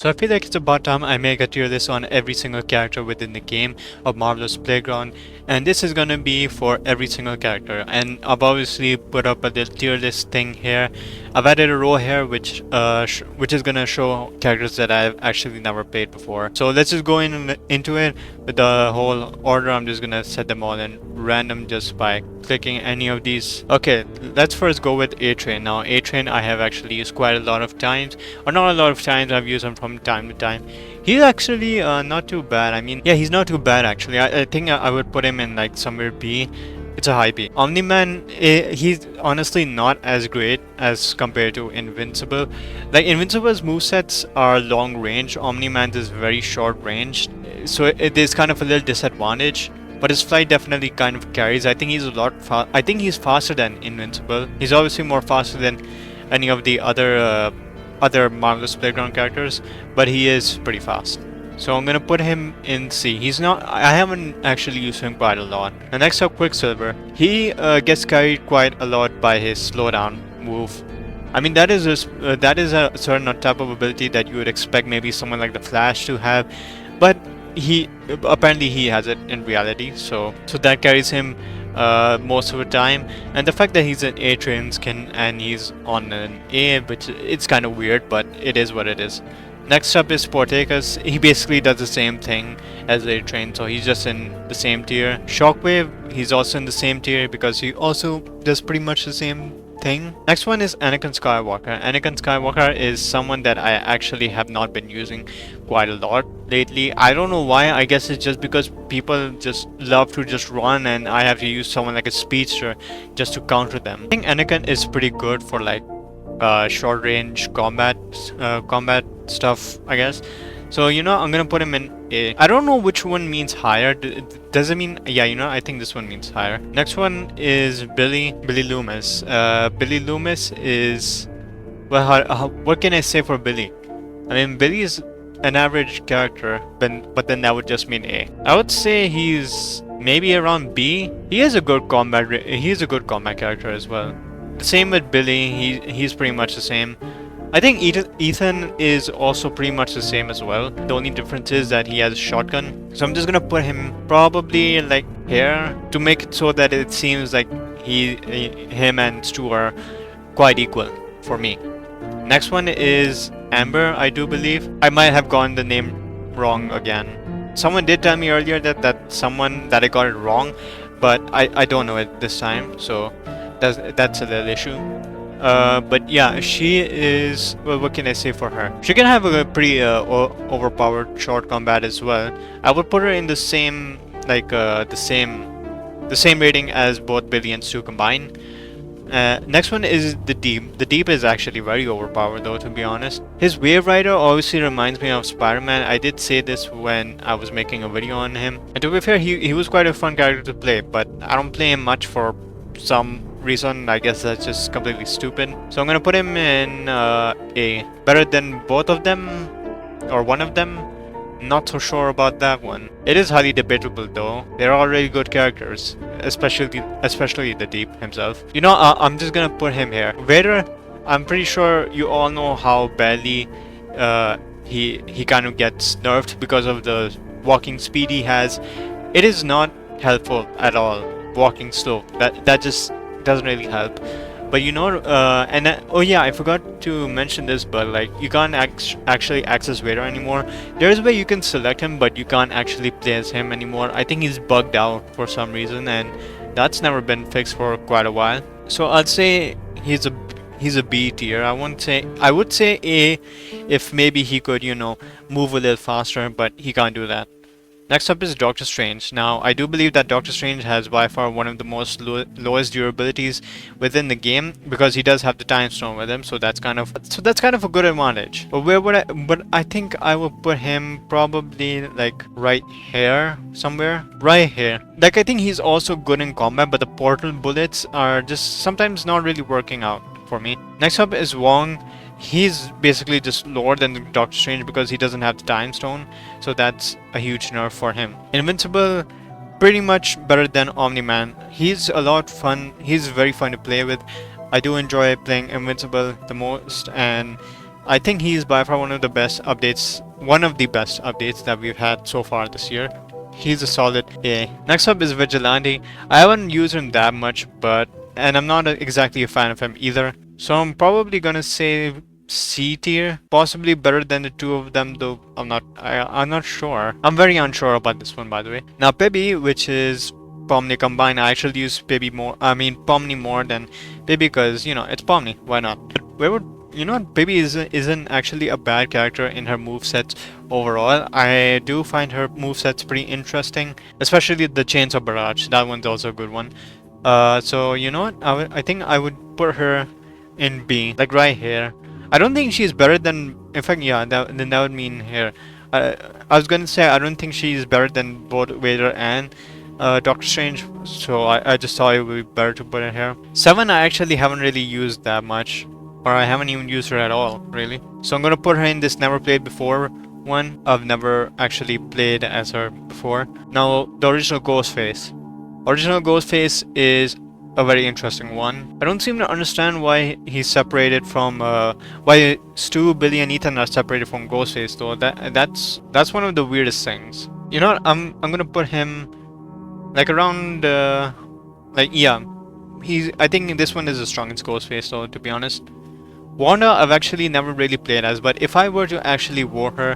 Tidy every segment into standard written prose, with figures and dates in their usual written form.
So I feel like it's about time I make a tier list on every single character within the game of Marvellous Playground, and this is gonna be for every single character. And I've obviously put up a little tier list thing here. I've added a row here which is gonna show characters that I've actually never played before. So let's just go into it with the whole order. I'm just gonna set them all in random just by clicking any of these. Okay, let's first go with A-Train. Now A-Train I have actually used quite a lot of times, or not a lot of times, I've used him from time to time. He's actually not too bad. I mean, yeah, he's not too bad actually. I think I would put him in like somewhere B. It's a high B. Omni-Man, he's honestly not as great as compared to Invincible. Like, Invincible's movesets are long range, Omni-Man's is very short range, so it is kind of a little disadvantage. But his flight definitely kind of carries. I think he's I think he's faster than Invincible. He's obviously more faster than any of the other Marvelous Playground characters, but he is pretty fast. So I'm gonna put him in C. He's not. I haven't actually used him quite a lot. And next up, Quicksilver. He gets carried quite a lot by his slowdown move. I mean, that is a certain type of ability that you would expect maybe someone like the Flash to have, but he apparently he has it in reality. So that carries him most of the time. And the fact that he's an A-Train skin and he's on an A, which it's kind of weird, but it is what it is. Next up is Sportacus. He basically does the same thing as A-Train, so he's just in the same tier. Shockwave, he's also in the same tier because he also does pretty much the same thing. Next one is Anakin Skywalker. Anakin Skywalker is someone that I actually have not been using quite a lot lately. I don't know why. I guess it's just because people just love to just run and I have to use someone like a speedster just to counter them. I think Anakin is pretty good for like short range combat stuff, I guess. So I'm gonna put him in A. I don't know which one means higher. Does it mean, yeah, I think this one means higher. Next one is Billy Loomis. Billy Loomis is, well, what can I say for Billy? I mean, Billy is an average character, but then that would just mean A. I would say he's maybe around B. He is a good combat character as well. The same with Billy. He's pretty much the same. I think Ethan is also pretty much the same as well. The only difference is that he has a shotgun. So I'm just gonna put him probably like here to make it so that it seems like him and Stu are quite equal for me. Next one is Amber, I do believe. I might have gotten the name wrong again. Someone did tell me earlier that I got it wrong, but I don't know it this time, so that's a little issue. But yeah, she is, well, what can I say for her? She can have a pretty overpowered short combat as well. I would put her in the same, like the same rating as both Billy and Stu combined. Next one is the Deep. The Deep is actually very overpowered though, to be honest. His Wave Rider obviously reminds me of Spider-Man. I did say this when I was making a video on him. And to be fair, he was quite a fun character to play, but I don't play him much for some reason. I guess that's just completely stupid. So I'm gonna put him in A. Better than both of them, or one of them. Not so sure about that one. It is highly debatable though. They're all really good characters, especially the Deep himself. I'm just gonna put him here. Vader, I'm pretty sure you all know how badly he kind of gets nerfed because of the walking speed he has. It is not helpful at all. Walking slow. That just doesn't really help. But oh yeah, I forgot to mention this, but like you can't actually access Vader anymore. There's a way you can select him, but you can't actually play as him anymore. I think he's bugged out for some reason, and that's never been fixed for quite a while. So I'd say he's a B tier. I would say A if maybe he could move a little faster, but he can't do that. Next up is Doctor Strange. Now, I do believe that Doctor Strange has by far one of the most lowest durabilities within the game because he does have the Time Stone with him, so that's kind of a good advantage. But I think I will put him probably like right here somewhere. Right here. Like, I think he's also good in combat, but the portal bullets are just sometimes not really working out for me. Next up is Wong. He's basically just lower than Doctor Strange because he doesn't have the Time Stone, so that's a huge nerf for him. Invincible, pretty much better than Omni-Man. He's a lot fun. He's very fun to play with. I do enjoy playing Invincible the most, and I think he's by far one of the best updates that we've had so far this year. He's a solid A. Next up is Vigilante. I haven't used him that much, and I'm not exactly a fan of him either. So I'm probably gonna say C tier, possibly better than the two of them, though I'm not sure. I'm very unsure about this one, by the way. Now Pebby, which is Pomni combined. I actually use Pomni more than Pebby because it's Pomni. Why not? Where would Pebby isn't actually a bad character in her movesets overall. I do find her movesets pretty interesting, especially the Chains of Barrage. That one's also a good one. So you know what? I think I would put her in B, like right here. I don't think she's better than. In fact, yeah, then that would mean here. I was gonna say I don't think she's better than both Vader and Doctor Strange, so I just thought it would be better to put it here. 7 I actually haven't really used that much, or I haven't even used her at all, really. So I'm gonna put her in this never played before one. I've never actually played as her before. Now, the original Ghostface. Original Ghostface is a very interesting one. I don't seem to understand why he's separated from why Stu, Billy, and Ethan are separated from Ghostface though. That's one of the weirdest things. You know what? I'm gonna put him like around yeah. I think this one is the strongest Ghostface though, to be honest. Wanda I've actually never really played as, but if I were to actually war her,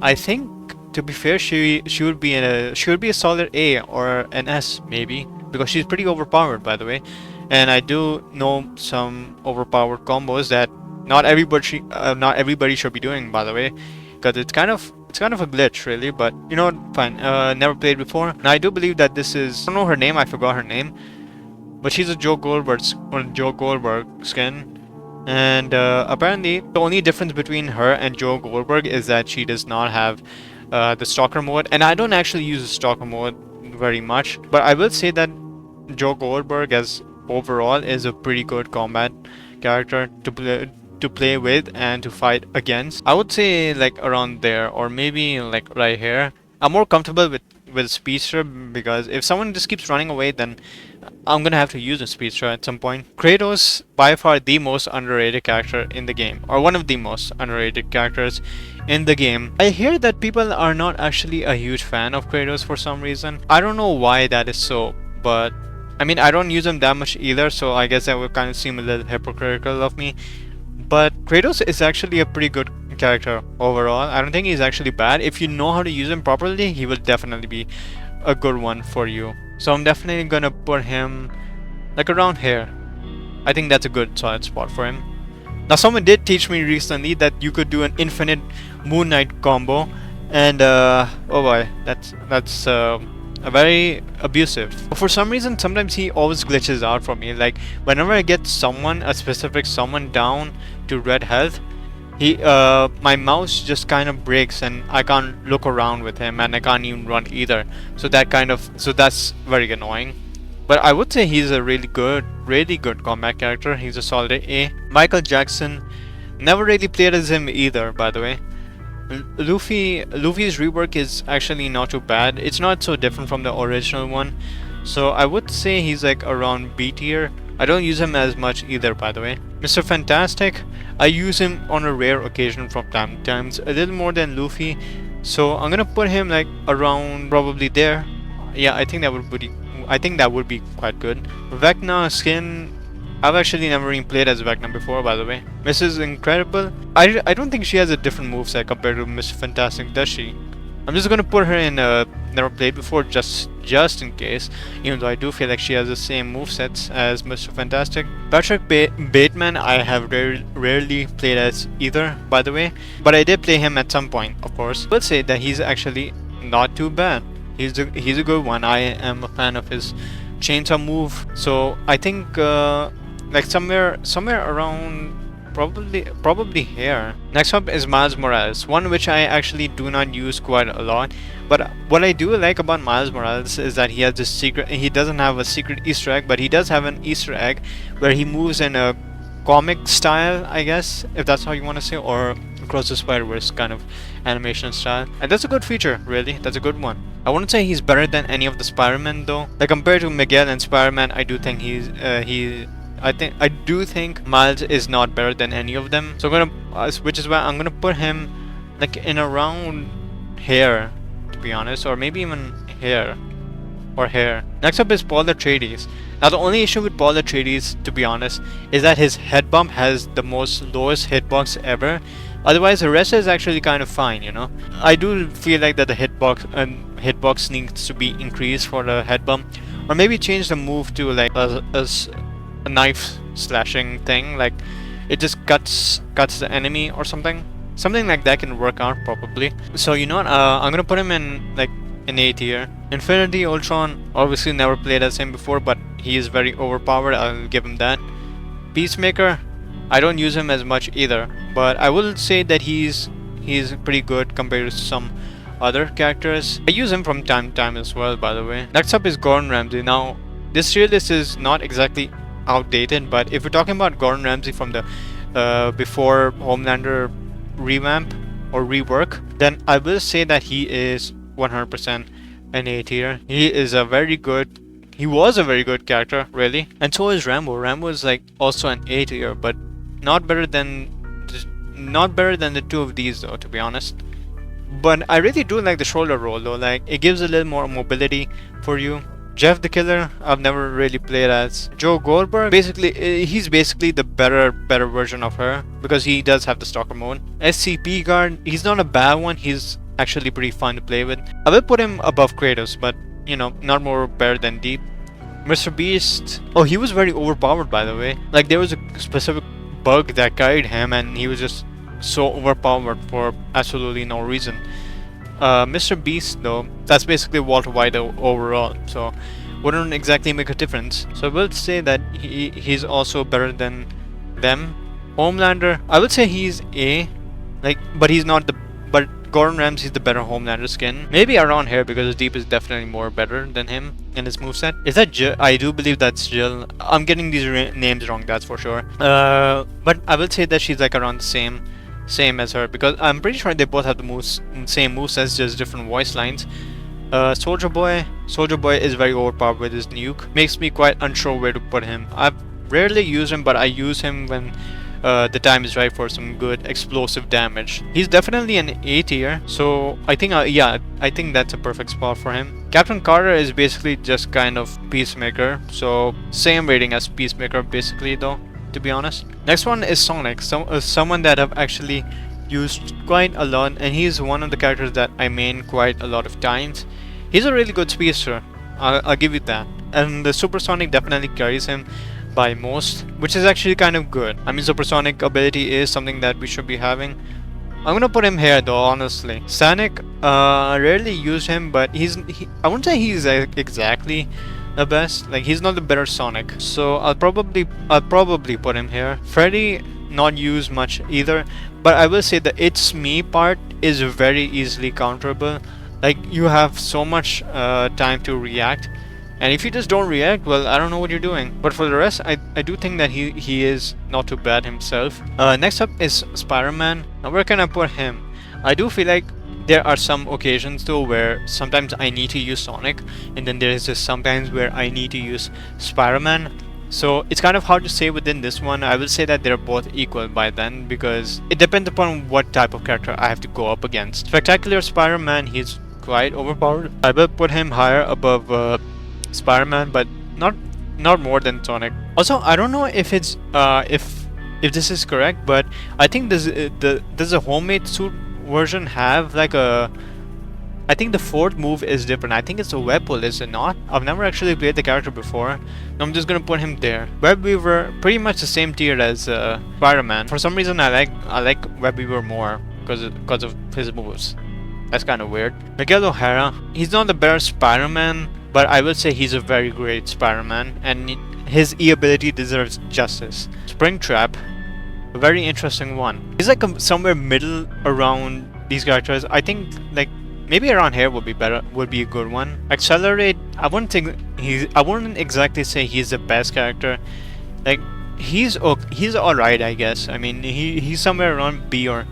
I think to be fair she would be a solid A or an S maybe, because she's pretty overpowered, by the way. And I do know some overpowered combos that not everybody should be doing, by the way, because it's kind of a glitch, really. But you know what, fine. Never played before. Now I do believe that this is, I don't know her name, I forgot her name, but she's a Joe Goldberg skin. And apparently the only difference between her and Joe Goldberg is that she does not have the stalker mode, and I don't actually use the stalker mode very much, but I will say that Joe Goldberg as overall is a pretty good combat character to play with and to fight against. I would say like around there, or maybe like right here. I'm more comfortable with Speedster, because if someone just keeps running away, then I'm gonna have to use a Speedster at some point. Kratos, by far the most underrated character in the game, or one of the most underrated characters in the game. I hear that people are not actually a huge fan of Kratos for some reason. I don't know why that is so, but I mean, I don't use him that much either, so I guess that would kind of seem a little hypocritical of me. But Kratos is actually a pretty good character overall. I don't think he's actually bad. If you know how to use him properly, he will definitely be a good one for you. So I'm definitely gonna put him like around here. I think that's a good solid spot for him. Now someone did teach me recently that you could do an infinite Moon Knight combo, and oh boy, that's a very abusive. For some reason, sometimes he always glitches out for me. Like whenever I get a specific someone down to red health, my mouse just kind of breaks and I can't look around with him, and I can't even run either. So that's very annoying. But I would say he's a really good combat character. He's a solid A. Michael Jackson, never really played as him either, by the way. Luffy's rework is actually not too bad. It's not so different from the original one. So I would say he's like around B tier. I don't use him as much either, by the way. Mr. Fantastic, I use him on a rare occasion from time to time, a little more than Luffy. So I'm gonna put him like around probably there. Yeah, I think that would be quite good. Vecna skin, I've actually never even played as Vecna before, by the way. Mrs. Incredible, I don't think she has a different moveset compared to Mr. Fantastic, does she? I'm just gonna put her in never played before, just in case, even though I do feel like she has the same movesets as Mr. Fantastic. Patrick Bateman, I have rarely played as either, by the way, but I did play him at some point, of course. Let's say that he's actually not too bad. He's a good one. I am a fan of his chainsaw move, so I think like somewhere around probably here. Next up is Miles Morales, one which I actually do not use quite a lot. But what I do like about Miles Morales is that he has this secret. He doesn't have a secret Easter egg, but he does have an Easter egg where he moves in a comic style, I guess, if that's how you want to say, or Across the Spider-Verse kind of animation style. And that's a good feature, really. That's a good one. I wouldn't say he's better than any of the Spider-Man though. Like compared to Miguel and Spider-Man, I do think I do think Miles is not better than any of them. So which is why I'm gonna put him like in around here, to be honest, or maybe even here or here. Next up is Paul Atreides. Now the only issue with Paul Atreides, to be honest, is that his head bump has the most lowest hitbox ever. Otherwise, the rest is actually kind of fine, you know. I do feel like that the hitbox needs to be increased for the head bump, or maybe change the move to like a knife slashing thing, like it just cuts the enemy or something. Something like that can work out probably. So you know what? I'm gonna put him in like an A tier. Infinity Ultron obviously never played as him before, but he is very overpowered. I'll give him that. Peacemaker, I don't use him as much either, but I will say that he's pretty good compared to some other characters. I use him from time to time as well, by the way. Next up is Gordon Ramsay. Now this tier list is not exactly outdated, but if we're talking about Gordon Ramsay from the before Homelander revamp or rework, then I will say that he is 100% an A tier. He was a very good character, really, and so is Rambo. Rambo is like also an A tier, but not better than the two of these though, to be honest. But I really do like the shoulder roll though, like it gives a little more mobility for you. Jeff the Killer, I've never really played as. Joe Goldberg, he's basically the better version of her, because he does have the stalker mode. SCP Guard, he's not a bad one, he's actually pretty fun to play with. I will put him above Kratos, but you know, not more better than Deep. Mr. Beast, oh, he was very overpowered, by the way. Like there was a specific bug that carried him and he was just so overpowered for absolutely no reason. Mr. Beast though, that's basically Walter White overall, so wouldn't exactly make a difference. So I will say that he's also better than them. Homelander, I would say he's A, like, but he's not but Gordon Ramsay's the better Homelander skin. Maybe around here, because Deep is definitely more better than him in his moveset. Is that Jill? I do believe that's Jill. I'm getting these names wrong, that's for sure. But I will say that she's like around the same as her, because I'm pretty sure they both have the same movesets, just different voice lines. Soldier Boy is very overpowered with his nuke. Makes me quite unsure where to put him. I've rarely used him, but I use him when the time is right for some good explosive damage. He's definitely an A tier, so I think I think that's a perfect spot for him. Captain Carter is basically just kind of Peacemaker, so same rating as Peacemaker basically though, to be honest. Next one is Sonic, someone that I've actually used quite a lot, and he's one of the characters that I main quite a lot of times. He's a really good speedster, I'll give you that, and the Supersonic definitely carries him by most, which is actually kind of good. I mean, Supersonic ability is something that we should be having. I'm gonna put him here though, honestly. Sonic, I rarely use him, but I wouldn't say he's exactly the best. Like, he's not the better Sonic, so I'll probably put him here. Freddy, not used much either, but I will say the it's me part is very easily counterable. Like, you have so much time to react, and if you just don't react, well, I don't know what you're doing. But for the rest, I do think that he is not too bad himself. Next up is Spider-Man. Now where can I put him? I do feel like there are some occasions though where sometimes I need to use Sonic, and then there is just sometimes where I need to use Spider-Man. So it's kind of hard to say within this one. I will say that they're both equal by then, because it depends upon what type of character I have to go up against. Spectacular Spider-Man, he's quite overpowered. I will put him higher above Spider-Man, but not more than Sonic. Also, I don't know if it's if this is correct, but I think does a homemade suit version have like a, I think the fourth move is different. I think it's a web pull, is it not? I've never actually played the character before. I'm just gonna put him there. Web Weaver, pretty much the same tier as Spider-Man. For some reason, I like Web Weaver more because of his moves. That's kind of weird. Miguel O'Hara, he's not the better Spider-Man, but I will say he's a very great Spider-Man, and his E ability deserves justice. Springtrap, a very interesting one. He's like somewhere middle around these characters. I think like maybe around here would be a good one. Accelerate, I wouldn't exactly say he's the best character. Like, he's alright, I guess. I mean, he's somewhere around B or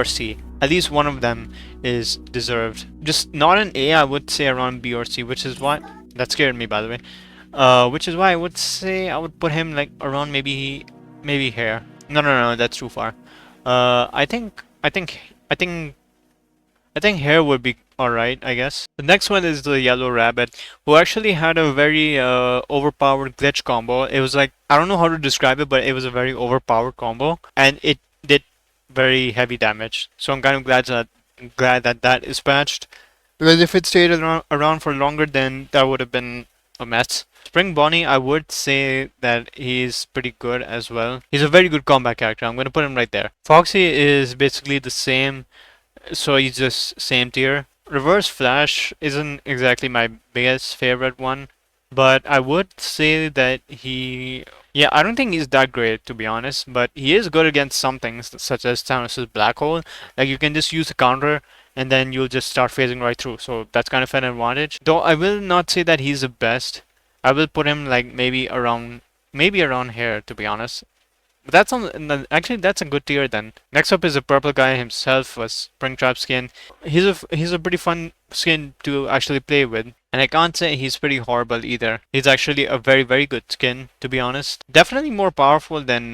C. At least one of them is deserved. Just not an A, I would say around B or C, which is why that scared me, by the way. Which is why I would say I would put him like around maybe here. No, that's too far. I think hair would be alright, I guess. The next one is the yellow rabbit, who actually had a very overpowered glitch combo. It was like, I don't know how to describe it, but it was a very overpowered combo, and it did very heavy damage. So I'm kind of glad that that is patched. Because if it stayed around for longer, then that would have been a mess. Spring Bonnie, I would say that he's pretty good as well. He's a very good combat character. I'm going to put him right there. Foxy is basically the same, so he's just same tier. Reverse Flash isn't exactly my biggest favorite one, but I would say that yeah, I don't think he's that great to be honest, but he is good against some things such as Thanos' black hole. Like you can just use the counter and then you'll just start phasing right through. So that's kind of an advantage. Though I will not say that he's the best. I will put him like maybe around here to be honest. But actually that's a good tier then. Next up is the purple guy himself, a Springtrap skin. He's a pretty fun skin to actually play with. And I can't say he's pretty horrible either. He's actually a very very good skin to be honest. Definitely more powerful than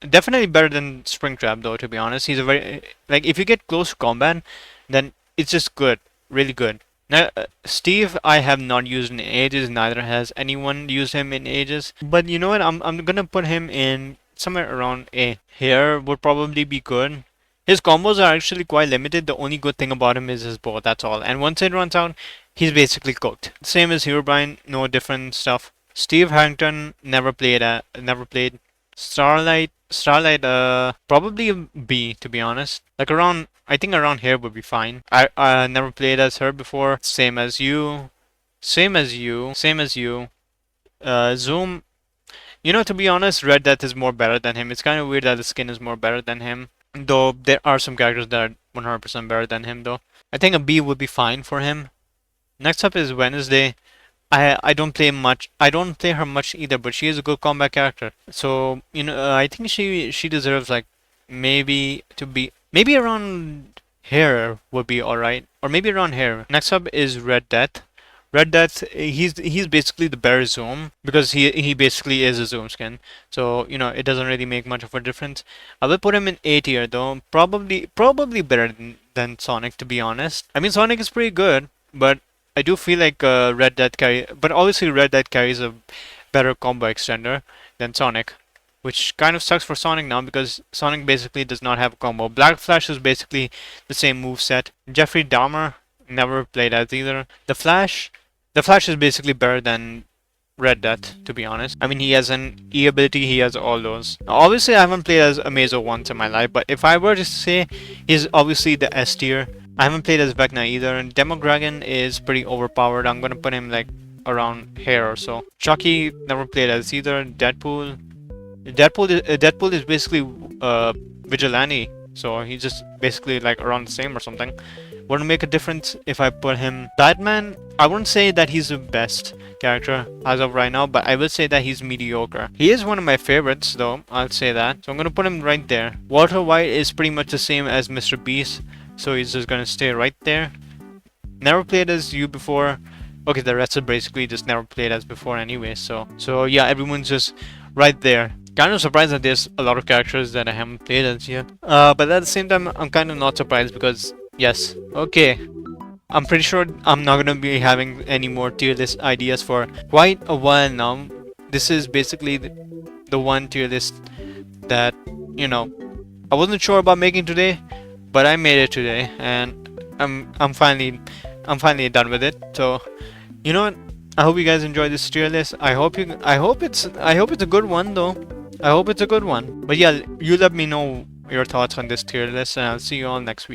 definitely better than Springtrap though to be honest. He's a very like if you get close to combat, then it's just good, really good. Now, Steve, I have not used in ages. Neither has anyone used him in ages. But you know what? I'm gonna put him in somewhere around A. Here would probably be good. His combos are actually quite limited. The only good thing about him is his bow. That's all. And once it runs out, he's basically cooked. Same as Herobrine. No different stuff. Steve Harrington never played. Starlight, probably a B to be honest. Like around, I think around here would be fine. I never played as her before. Same as you. Same as you. Same as you. Zoom. You know, to be honest, Red Death is more better than him. It's kind of weird that the skin is more better than him. Though there are some characters that are 100% better than him, though. I think a B would be fine for him. Next up is Wednesday. I don't play much. I don't play her much either, but she is a good combat character. So I think she deserves like maybe around here would be all right, or maybe around here. Next up is Red Death. Red Death, he's basically the better zoom because he basically is a zoom skin. So it doesn't really make much of a difference. I will put him in A tier though. Probably better than Sonic to be honest. I mean Sonic is pretty good, but I do feel like but obviously Red Dead carries a better combo extender than Sonic, which kind of sucks for Sonic now because Sonic basically does not have a combo. Black Flash is basically the same move set. Jeffrey Dahmer never played as either. The Flash is basically better than Red Death, to be honest. I mean, he has an E ability, he has all those. Now, obviously, I haven't played as Amazo once in my life, but if I were to say, he's obviously the S tier. I haven't played as Vecna either, and Demodragon is pretty overpowered. I'm gonna put him like around here or so. Chucky never played as either. Deadpool is basically vigilante, so he's just basically like around the same or something. Wouldn't make a difference if I put him. Batman, I wouldn't say that he's the best character as of right now, but I will say that he's mediocre. He is one of my favorites though, I'll say that. So I'm gonna put him right there. Walter White is pretty much the same as Mr. Beast, so he's just gonna stay right there. Never played as you before. Okay, the rest are basically just never played as before anyway, so yeah, everyone's just right there. Kind of surprised that there's a lot of characters that I haven't played as yet. But at the same time, I'm kind of not surprised because, yes, okay. I'm pretty sure I'm not gonna be having any more tier list ideas for quite a while now. This is basically the one tier list that, I wasn't sure about making today, but I made it today, and I'm finally done with it. So, you know what? I hope you guys enjoyed this tier list. I hope it's a good one though. I hope it's a good one. But yeah, you let me know your thoughts on this tier list, and I'll see you all next week.